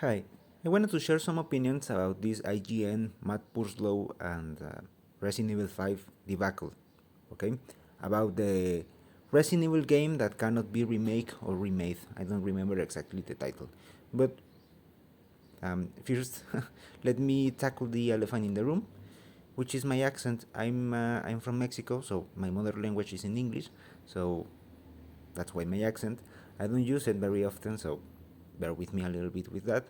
Hi, I wanted to share some opinions about this IGN, Matt Purslow, and Resident Evil 5 debacle. Okay, about the Resident Evil game that cannot be remake or remade. I don't remember exactly the title, but first, let me tackle the elephant in the room, which is my accent. I'm from Mexico, so my mother language is in English, so that's why my accent. I don't use it very often, so bear with me a little bit with that.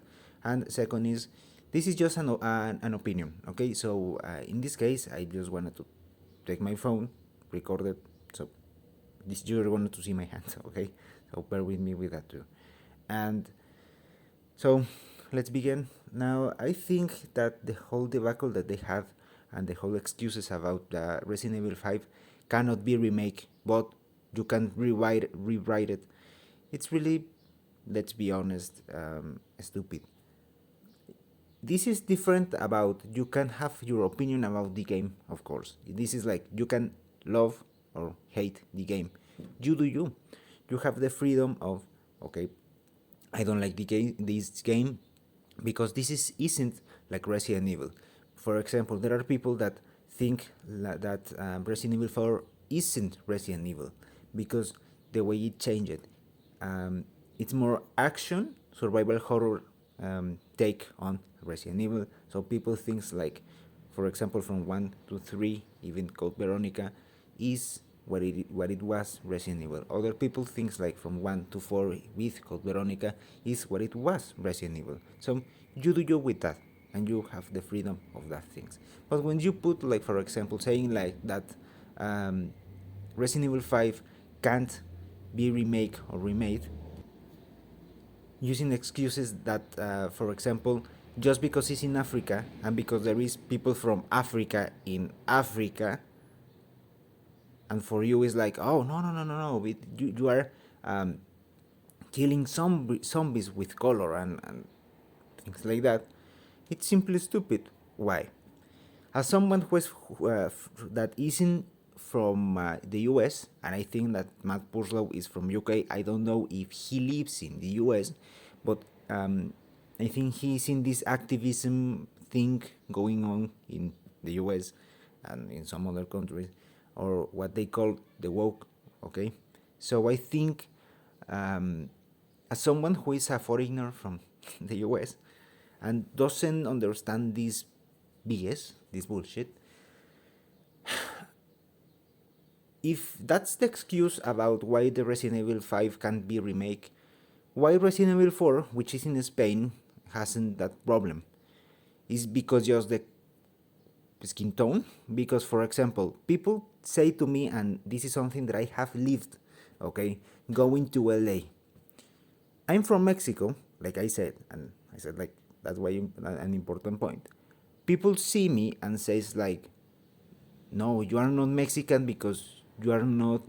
And second is, this is just an opinion, okay? So in this case, I just wanted to take my phone, record it, so this you're going to see my hands, okay? So bear with me with that too. And so let's begin. Now, I think that the whole debacle that they have and the whole excuses about Resident Evil 5 cannot be remake, but you can rewrite it. It's really, let's be honest, stupid. This is different about you can have your opinion about the game, of course. This is like you can love or hate the game. You do you. You have the freedom of, okay, I don't like the game, this game, because isn't like Resident Evil. For example, there are people that think that Resident Evil 4 isn't Resident Evil because the way it changed. It's more action, survival horror take on Resident Evil. So people think like, for example, from 1 to 3, even Code Veronica, is what it was Resident Evil. Other people thinks like from 1 to 4 with Code Veronica is what it was Resident Evil. So you do you with that, and you have the freedom of that things. But when you put like, for example, saying like that Resident Evil 5 can't be remake or remade, using excuses that, for example, just because it's in Africa and because there is people from Africa in Africa, and for you it's like, oh no no no no no, you are um, killing zombies with color and things like that. It's simply stupid. Why? As someone that isn't from the US, and I think that Matt Purslow is from UK. I don't know if he lives in the US, but I think he's in this activism thing going on in the US and in some other countries, or what they call the woke. Okay, so I think as someone who is a foreigner from the US and doesn't understand this BS, this bullshit, if that's the excuse about why the Resident Evil 5 can't be remake, why Resident Evil 4, which is in Spain, hasn't that problem? Is because just the skin tone? Because, for example, people say to me, and this is something that I have lived, okay, going to LA. I'm from Mexico, like I said, and I said like that's why an important point. People see me and says like, no, you are not Mexican because you are not.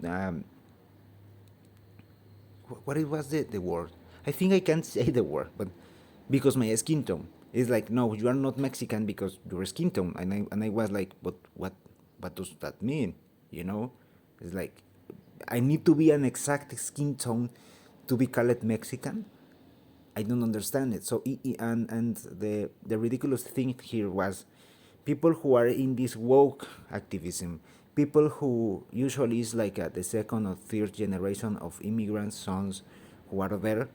What it was the word? I think I can't say the word, but because my skin tone is like, no, you are not Mexican because your skin tone, and I was like, but what does that mean? You know, it's like I need to be an exact skin tone to be called Mexican. I don't understand it. So and the ridiculous thing here was people who are in this woke activism, people who usually is like the second or third generation of immigrants sons who are there,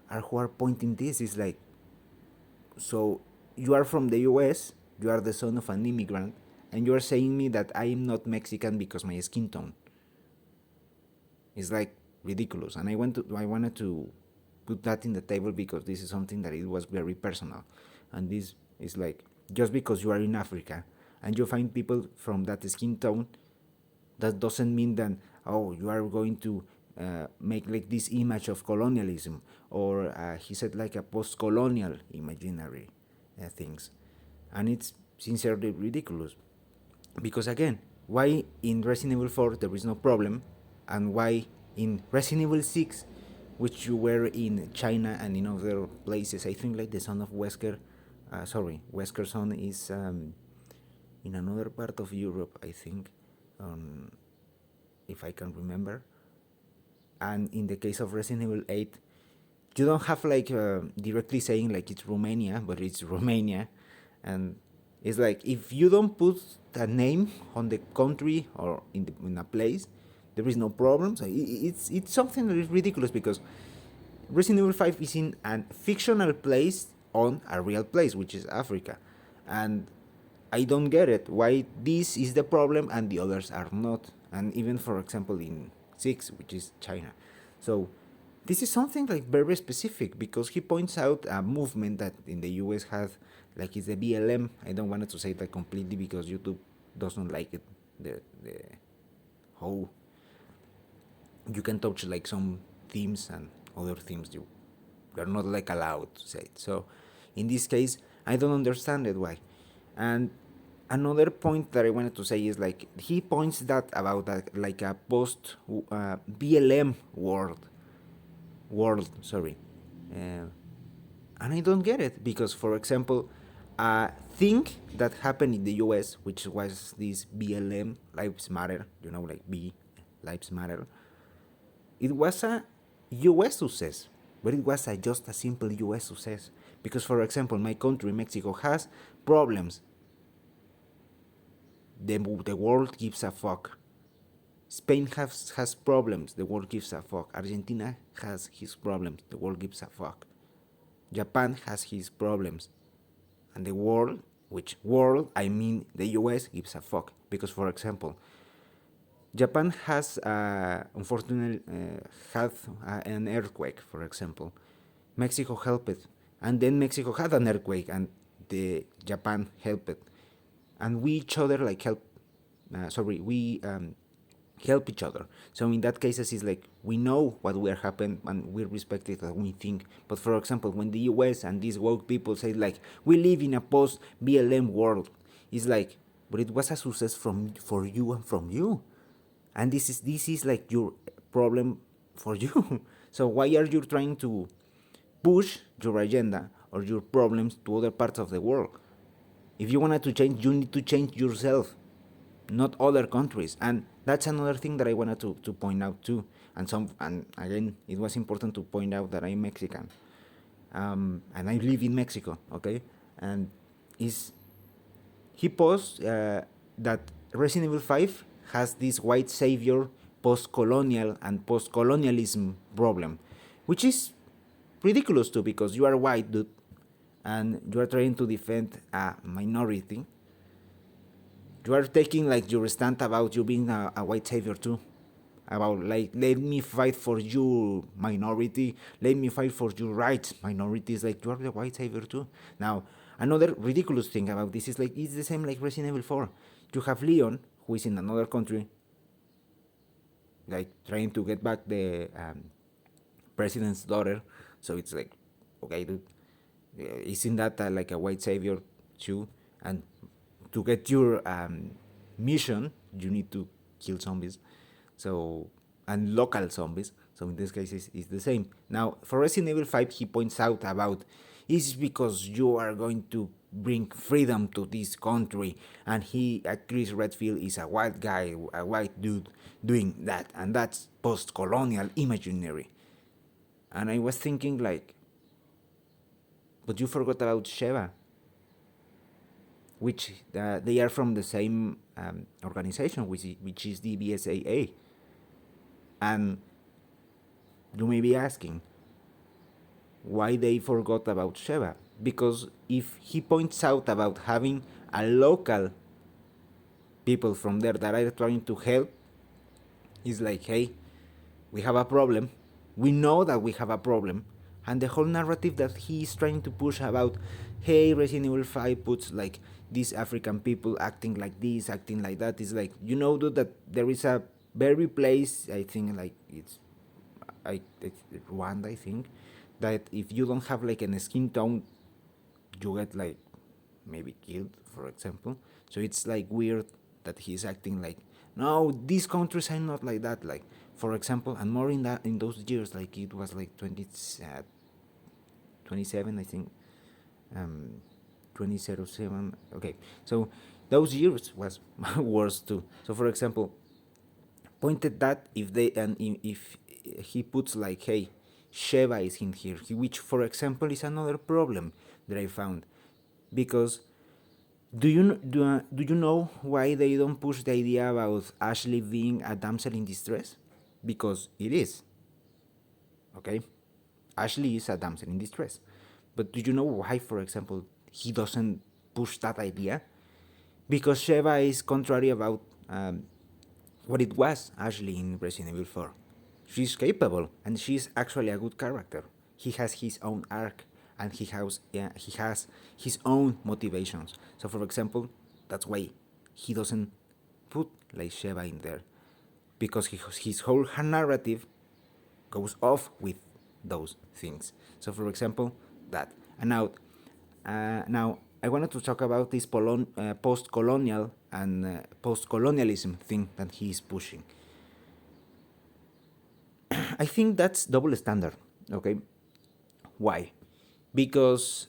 are who are pointing this is like, so you are from the US, you are the son of an immigrant, and you are saying me that I am not Mexican because my skin tone. It's like ridiculous, and I wanted to put that in the table because this is something that it was very personal, and this is like, just because you are in Africa and you find people from that skin tone, that doesn't mean that, oh, you are going to make like this image of colonialism, or he said like a post-colonial imaginary things, and it's sincerely ridiculous. Because again, why in Resident Evil 4 there is no problem, and why in Resident Evil 6, which you were in China and in other places, I think like the son of Wesker, Wesker's son is in another part of Europe, I think, um, if I can remember. And in the case of Resident Evil 8, you don't have like directly saying like it's Romania, but it's Romania, and it's like if you don't put a name on the country or in a place, there is no problem. So it's something that is ridiculous because Resident Evil 5 is in a fictional place on a real place, which is Africa, and I don't get it. Why this is the problem and the others are not? And even for example in 6, which is China. So this is something like very specific because he points out a movement that in the US has like it's the BLM. I don't want to say that completely because YouTube doesn't like it. The how you can touch like some themes and other themes you're not like allowed to say it. So in this case, I don't understand it why. And another point that I wanted to say is like he points that about like a post BLM world. Sorry, uh, and I don't get it because, for example, a thing that happened in the U.S., which was this BLM Lives Matter, like B Lives Matter, it was a U.S. success, but it was just a simple U.S. success. Because, for example, my country, Mexico, has problems. The world gives a fuck. Spain has problems. The world gives a fuck. Argentina has his problems. The world gives a fuck. Japan has his problems. And the world, which world, I mean the US, gives a fuck. Because, for example, Japan has, unfortunately, had an earthquake, for example. Mexico helped it. And then Mexico had an earthquake, and the Japan helped it. And we each other, like, we help each other. So in that cases, it's like we know what will happen and we respect it and we think. But for example, when the US and these woke people say like we live in a post BLM world, it's like, but it was a success for you and from you, and this is like your problem for you. So why are you trying to push your agenda or your problems to other parts of the world? If you wanted to change, you need to change yourself, not other countries. And that's another thing that I wanted to point out too. And again, it was important to point out that I'm Mexican, and I live in Mexico. Okay, and is he posed that Resident Evil 5 has this white savior post-colonial and post-colonialism problem, which is ridiculous too because you are white, dude, and you are trying to defend a minority. You are taking like your stand about you being a white savior too, about like let me fight for you minority, let me fight for your rights minorities, like you are the white savior too. Now another ridiculous thing about this is like it's the same like Resident Evil 4. You have Leon who is in another country like trying to get back the president's daughter, so it's like okay dude, isn't that like a white savior too? And to get your mission, you need to kill zombies. So, and local zombies. So in this case, it's the same. Now, for Resident Evil 5, he points out about it's because you are going to bring freedom to this country, and Chris Redfield is a white guy, a white dude doing that, and that's post-colonial imaginary. And I was thinking like, but you forgot about Sheva, which they are from the same organization, which is the BSAA. And you may be asking why they forgot about Sheva. Because if he points out about having a local people from there that are trying to help, it's like, hey, we have a problem. We know that we have a problem. And the whole narrative that he is trying to push about, hey, Resident Evil 5 puts like these African people acting like this, acting like that, is like, dude, that there is a very place, I think, like it's Rwanda, I think, that if you don't have like an skin tone, you get like maybe killed, for example. So it's like weird that he's acting like, no, these countries are not like that. Like, for example, and more in those years, like it was like 27, I think, 2007. Okay, so those years was worse too. So for example, pointed that if they and if he puts like, hey, Sheba is in here, which, for example, is another problem that I found. Because do you know why they don't push the idea about Ashley being a damsel in distress? Because it is, okay? Ashley is a damsel in distress. But do you know why, for example, he doesn't push that idea? Because Sheva is contrary about what it was Ashley in Resident Evil 4. She's capable, and she's actually a good character. He has his own arc, and he has his own motivations. So, for example, that's why he doesn't put like Sheva in there, because his whole narrative goes off with those things. So, for example, that. And now I wanted to talk about this post-colonial and post-colonialism thing that he is pushing. I think that's double standard. Okay, why? Because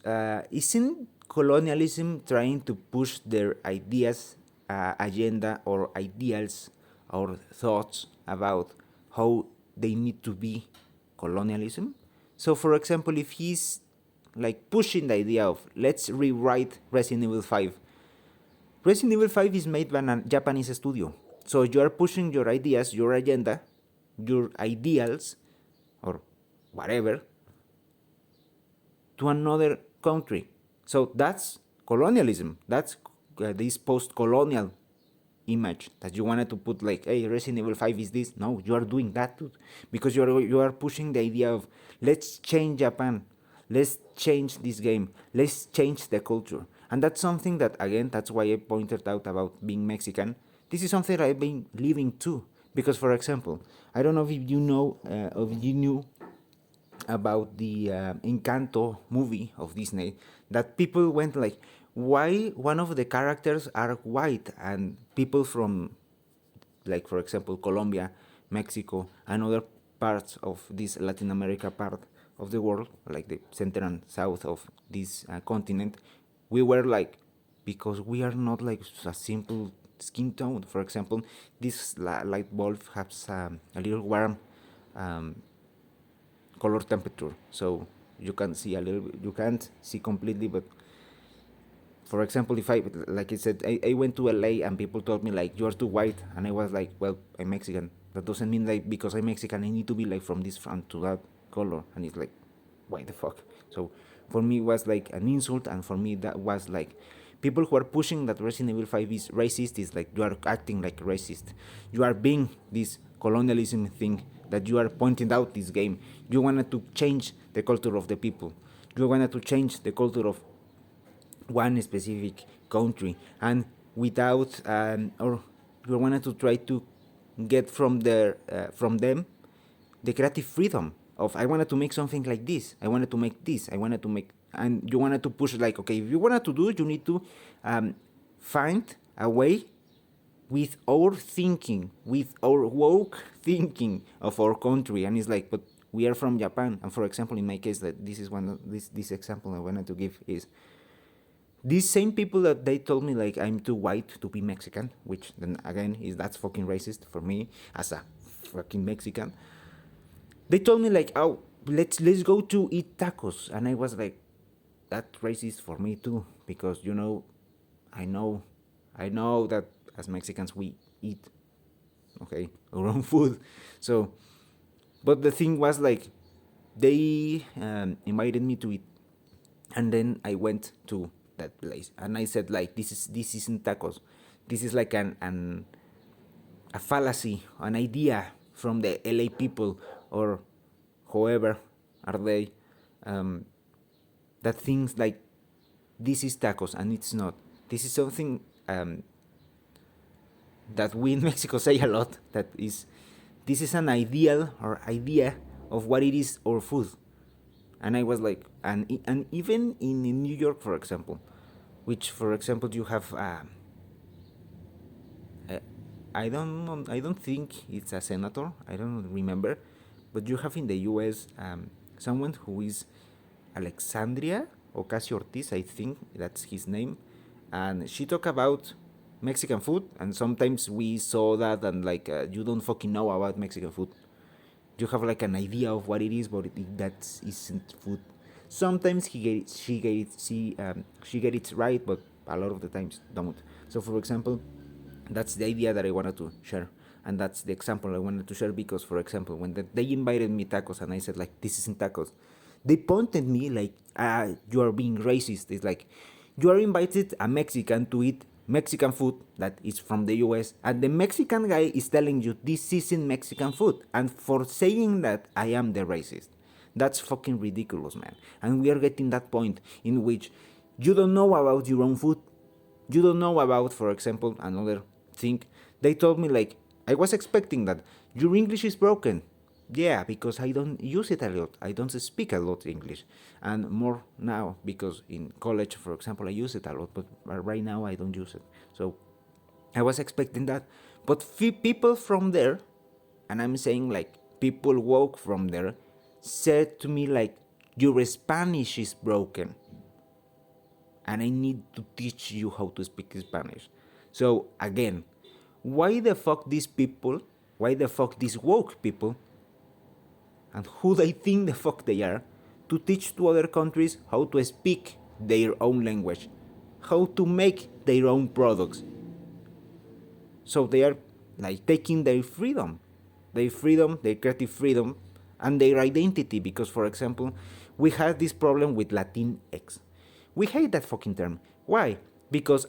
isn't colonialism trying to push their ideas, agenda, or ideals or thoughts about how they need to be colonialism? So, for example, if he's like pushing the idea of let's rewrite Resident Evil 5, Resident Evil 5 is made by a Japanese studio. So you are pushing your ideas, your agenda, your ideals, or whatever, to another country. So that's colonialism. That's this post-colonial image that you wanted to put like, hey, Resident Evil 5 is this. No, you are doing that too. Because you are pushing the idea of let's change Japan. Let's change this game. Let's change the culture. And that's something that, again, that's why I pointed out about being Mexican. This is something I've been living too. Because, for example, I don't know if you know, or if you knew about the Encanto movie of Disney, that people went like, why one of the characters are white and people from, like, for example, Colombia, Mexico, and other parts of this Latin America part of the world, like the center and south of this continent, we were like, because we are not like a simple skin tone. For example, this light bulb has a little warm color temperature, so you can see a little bit, you can't see completely, but for example, if I, like I said, I went to LA and people told me like, you're too white, and I was like, well, I'm Mexican. That doesn't mean like because I'm Mexican I need to be like from this front to that color. And it's like, why the fuck? So for me it was like an insult, and for me that was like, people who are pushing that Resident Evil 5 is racist is like, you are acting like racist. You are being this colonialism thing that you are pointing out this game. You wanted to change the culture of the people. You wanted to change the culture of one specific country, and without or you wanted to try to get from them the creative freedom of, I wanted to make something like this, I wanted to make this, I wanted to make, and you wanted to push like, okay, if you wanted to do it, you need to find a way with our thinking, with our woke thinking of our country. And it's like, but we are from Japan. And for example, in my case, that this is one of this example I wanted to give is, these same people that they told me like I'm too white to be Mexican, which then again is, that's fucking racist for me as a fucking Mexican. They told me like, oh, let's go to eat tacos, and I was like, that's racist for me too, because I know that as Mexicans we eat, okay, our own food. So, but the thing was like, they invited me to eat, and then I went to that place, and I said like, this isn't tacos, this is like a fallacy, an idea from the LA people or whoever are they, that things like this is tacos, and it's not. This is something that we in Mexico say a lot, that is, this is an ideal or idea of what it is, our food. And I was like, and even in New York, for example, which, for example, you have, I don't know, I don't think it's a senator, I don't remember, but you have in the U.S. Someone who is Alexandria Ocasio-Cortez, I think that's his name, and she talk about Mexican food, and sometimes we saw that and like, you don't fucking know about Mexican food. You have like an idea of what it is, but that isn't food. Sometimes she get it right, but a lot of the times don't. So for example, that's the idea that I wanted to share, and that's the example I wanted to share because, for example, when they invited me tacos and I said like this isn't tacos, they pointed me like, you are being racist. It's like you are invited a Mexican to eat Mexican food that is from the US, and the Mexican guy is telling you this isn't Mexican food, and for saying that I am the racist. That's fucking ridiculous, man. And we are getting that point in which you don't know about your own food. You don't know about, for example, another thing. They told me like I was expecting that your English is broken. Yeah, because I don't use it a lot. I don't speak a lot English, and more now because in college, for example, I use it a lot. But right now I don't use it. So I was expecting that. But few people from there, and I'm saying like people woke from there, said to me like your Spanish is broken and I need to teach you how to speak Spanish. So again, why the fuck these people, why the fuck these woke people, and who they think the fuck they are, to teach to other countries how to speak their own language, how to make their own products. So they are like taking their freedom, their creative freedom, and their identity. Because, for example, we had this problem with Latinx. We hate that fucking term. Why? Because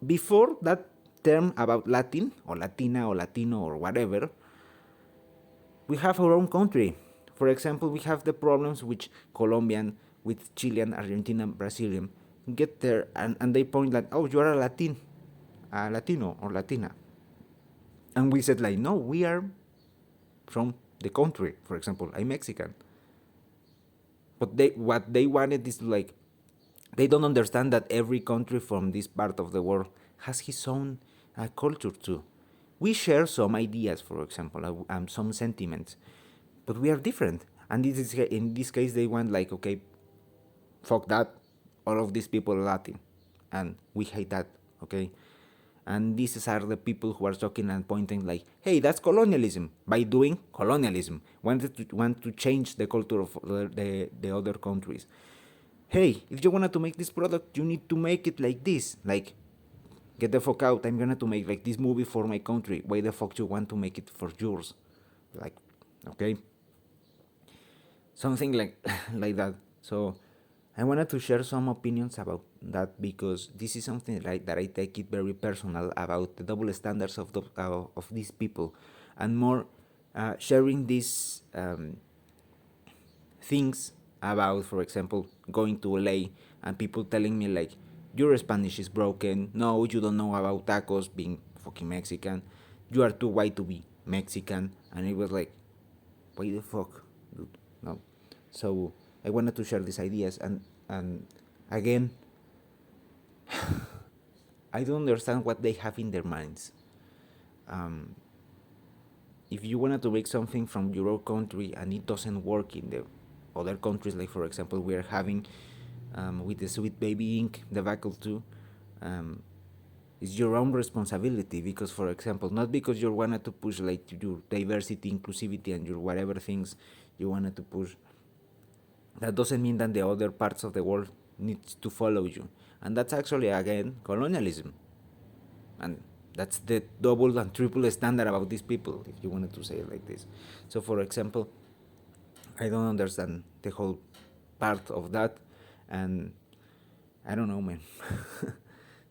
before that term about Latin or Latina or Latino or whatever, we have our own country. For example, we have the problems with Colombian, with Chilean, Argentinian, Brazilian. Get there and they point that, oh, you are a Latino or Latina. And we said like, no, we are from the country. For example, I'm Mexican. But what they wanted is like, they don't understand that every country from this part of the world has his own culture too. We share some ideas, for example, some sentiments, but we are different. And in this case, they want like, okay, fuck that, all of these people are Latin, and we hate that, okay? And these are the people who are talking and pointing like, hey, that's colonialism. By doing colonialism, want to change the culture of the other countries. Hey, if you wanted to make this product, you need to make it like this. Like, get the fuck out. I'm gonna to make like this movie for my country. Why the fuck you want to make it for yours? Like, okay, something like like that. So I wanted to share some opinions about that because this is something that I take it very personal about the double standards of these people, and more sharing these things about, for example, going to LA and people telling me like, your Spanish is broken. No, you don't know about tacos, being fucking Mexican. You are too white to be Mexican, and it was like, why the fuck, dude? No. So I wanted to share these ideas, and again, I don't understand what they have in their minds. Um, if you wanted to make something from your own country and it doesn't work in the other countries, like for example we are having with the Sweet Baby Inc. debacle too, um, it's your own responsibility. Because, for example, not because you wanted to push like your diversity, inclusivity, and your whatever things you wanted to push, that doesn't mean that the other parts of the world needs to follow you. And that's actually again colonialism, and that's the double and triple standard about these people, if you wanted to say it like this. So for example, I don't understand the whole part of that, and I don't know, man.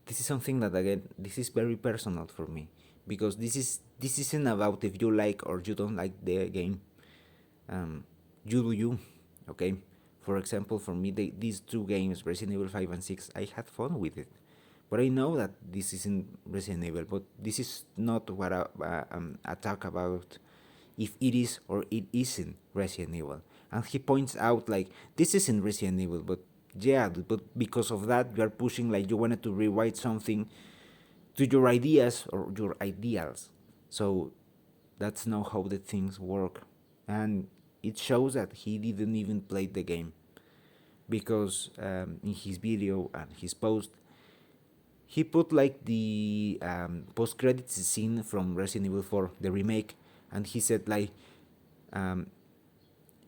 This is something that again, this is very personal for me, because this isn't about if you like or you don't like the game. You do you, okay? For example, for me, these two games, Resident Evil 5 and 6, I had fun with it. But I know that this isn't Resident Evil, but this is not what I talk about, if it is or it isn't Resident Evil. And he points out like, this isn't Resident Evil, but yeah, but because of that, you are pushing like you wanted to rewrite something to your ideas or your ideals. So that's not how the things work. And it shows that he didn't even play the game, because in his video and his post, he put like the post credits scene from Resident Evil 4, the remake, and he said like,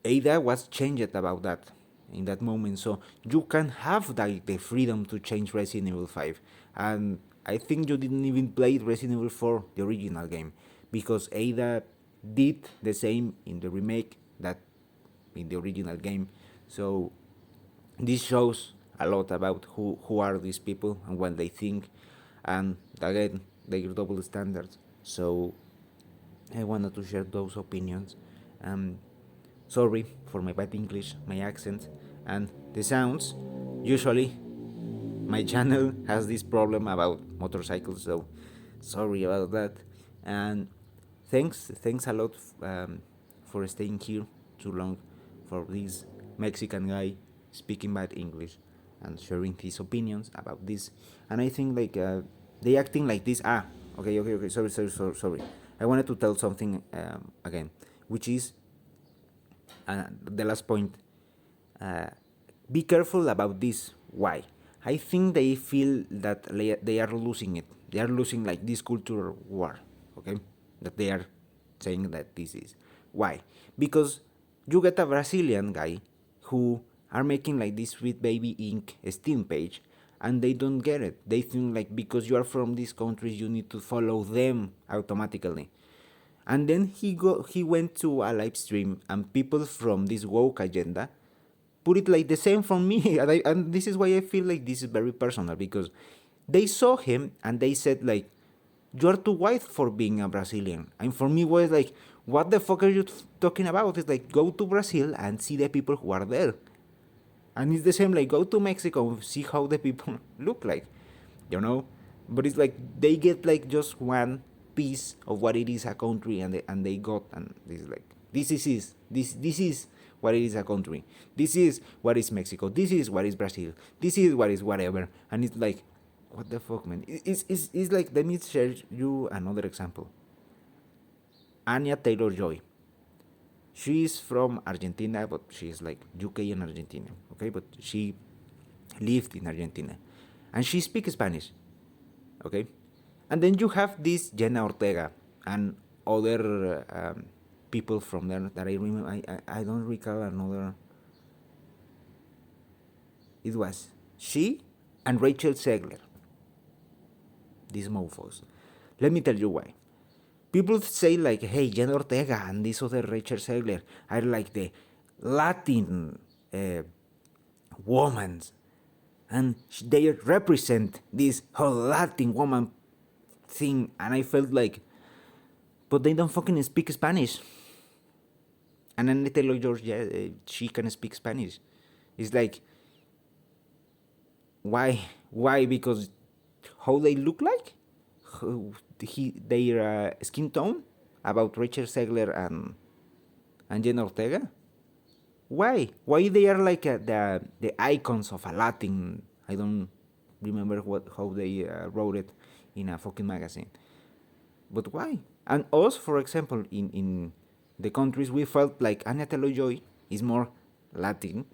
Ada was changed about that in that moment. So you can have the freedom to change Resident Evil 5. And I think you didn't even play Resident Evil 4, the original game, because Ada did the same in the remake that in the original game. So this shows a lot about who are these people and what they think, and again, their double standards. So I wanted to share those opinions. Um, Sorry for my bad English, my accent, and the sounds. Usually, my channel has this problem about motorcycles, so sorry about that. And thanks a lot for staying here too long, for this Mexican guy speaking bad English and sharing his opinions about this. And I think like they acting like this. Okay. Sorry. I wanted to tell something again, which is the last point. Uh, be careful about this. Why? I think they feel that they are losing it. They are losing like this cultural war. Okay, that they are saying that this is why, because you get a Brazilian guy who are making like this Sweet Baby Inc. Steam page, and they don't get it. They think like because you are from these countries, you need to follow them automatically. And then he went to a live stream, and people from this woke agenda put it like the same from me. And this is why I feel like this is very personal, because they saw him and they said like, you're too white for being a Brazilian. And for me was like, what the fuck are you talking about? It's like, go to Brazil and see the people who are there. And it's the same, like, go to Mexico, see how the people look like, you know. But it's like they get like just one piece of what it is a country, and they got, and this is like, this is what it is a country, this is what is Mexico, this is what is Brazil, this is what is whatever. And it's like, what the fuck, man. It's like, let me share you another example. Anya Taylor Joy, she is from Argentina, but she is like UK and Argentina, okay? But she lived in Argentina, and she speaks Spanish, okay? And then you have this Jenna Ortega and other people from there that I remember. I don't recall another. It was she and Rachel Segler, these mofos. Let me tell you why. People say like, hey, Jenna Ortega and this other Rachel Segler are like the Latin women, and they represent this whole Latin woman thing. And I felt like, but they don't fucking speak Spanish. And then they tell George, yeah, she can speak Spanish. It's like, why? Why? Because how they look like, their skin tone, about Richard Segler and Jen Ortega. Why? Why they are like the icons of a Latin? I don't remember how they wrote it in a fucking magazine. But why? And us, for example, in the countries, we felt like Anya Taylor-Joy is more Latin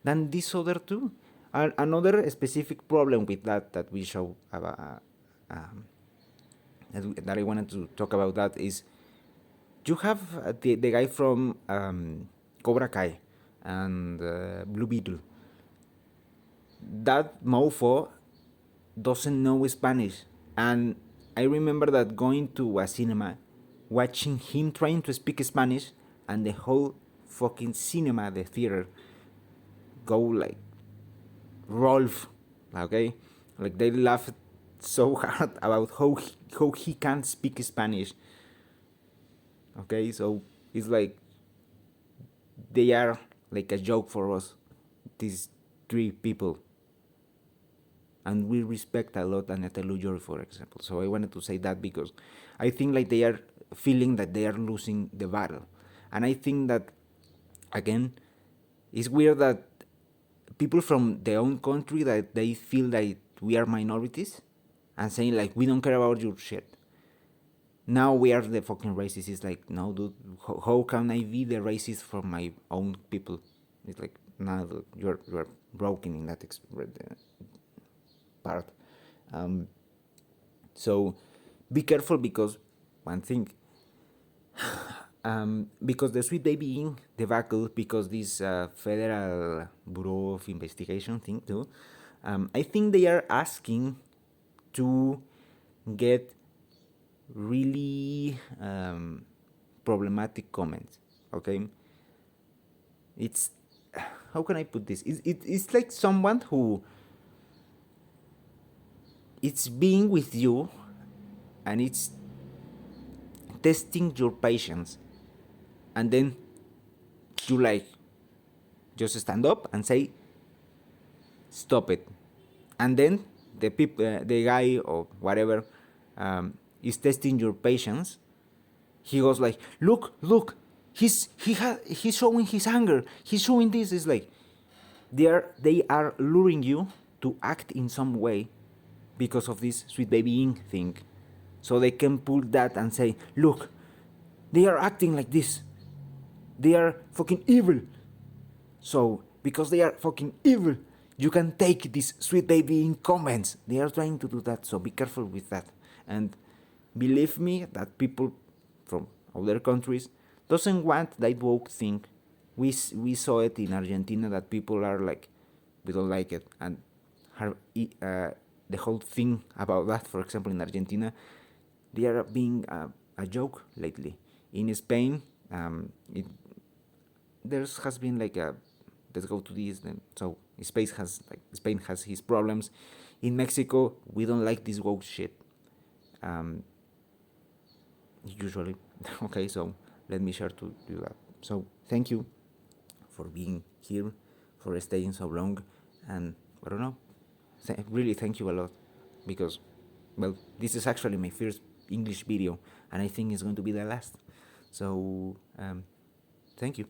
than this other two. And another specific problem with that we show about, that I wanted to talk about, that is, you have the guy from Cobra Kai and Blue Beetle. That mofo doesn't know Spanish. And I remember that going to a cinema, watching him trying to speak Spanish, and the whole fucking cinema, the theater, go like Rolf, okay? Like they laughed so hard about how he can't speak Spanish. Okay, so it's like they are like a joke for us, these three people. And we respect a lot Aneta Lujori, for example. So I wanted to say that because I think like they are feeling that they are losing the battle. And I think that, again, it's weird that people from their own country, that they feel that we are minorities and saying like, we don't care about your shit. Now we are the fucking racists. It's like, no, dude, how can I be the racist for my own people? It's like, no, dude, you're broken in that part. Um, so be careful, because one thing, because the Sweet Baby Inc. debacle, because this Federal Bureau of Investigation thing too, I think they are asking to get really problematic comments. Okay, it's, how can I put this? It's like someone who it's being with you and it's testing your patience, and then you like just stand up and say stop it, and then the guy or whatever is testing your patience. He goes like, look, he's showing his anger, he's showing this. Is like they are luring you to act in some way because of this Sweet Baby Inc. thing, so they can pull that and say, look, they are acting like this, they are fucking evil. So because they are fucking evil, you can take this Sweet Baby in comments. They are trying to do that, so be careful with that. And believe me that people from other countries doesn't want that woke thing. We saw it in Argentina that people are like, we don't like it, and the whole thing about that. For example, in Argentina, they are being a joke lately. In Spain, there has been like a, let's go to this. Then so Spain has his problems. In Mexico, we don't like this woke shit. Um, Usually, okay. So let me share to do that. So thank you for being here, for staying so long, and I don't know. Really, thank you a lot, because, well, this is actually my first English video, and I think it's going to be the last. So, thank you.